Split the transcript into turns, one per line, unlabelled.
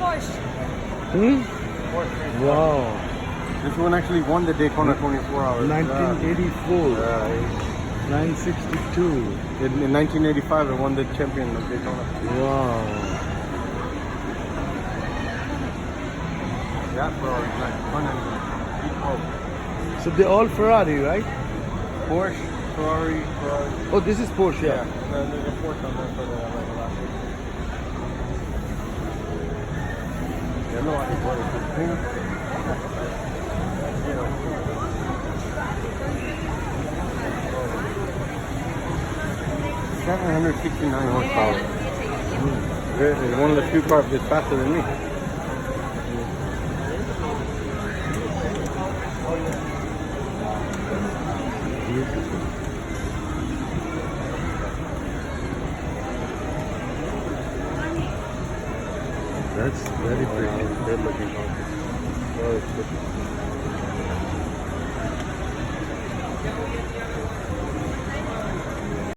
Hmm?
Porsche.
Wow.
This one actually won the Daytona 24 hours.
1984. 962.
In 1985, it won the champion of Daytona.
Wow.
That Ferrari is nice. Fun engine.
So they're all Ferrari, right?
Porsche, Ferrari.
Oh, this is Porsche,
Yeah.
yeah.
And then there's a Porsche on there for the last one. Yeah, no, I think what is it? 769 horsepower. It's one of the few cars that's faster than me.
Beautiful. That's very pretty.
Good looking car. Oh, it's good.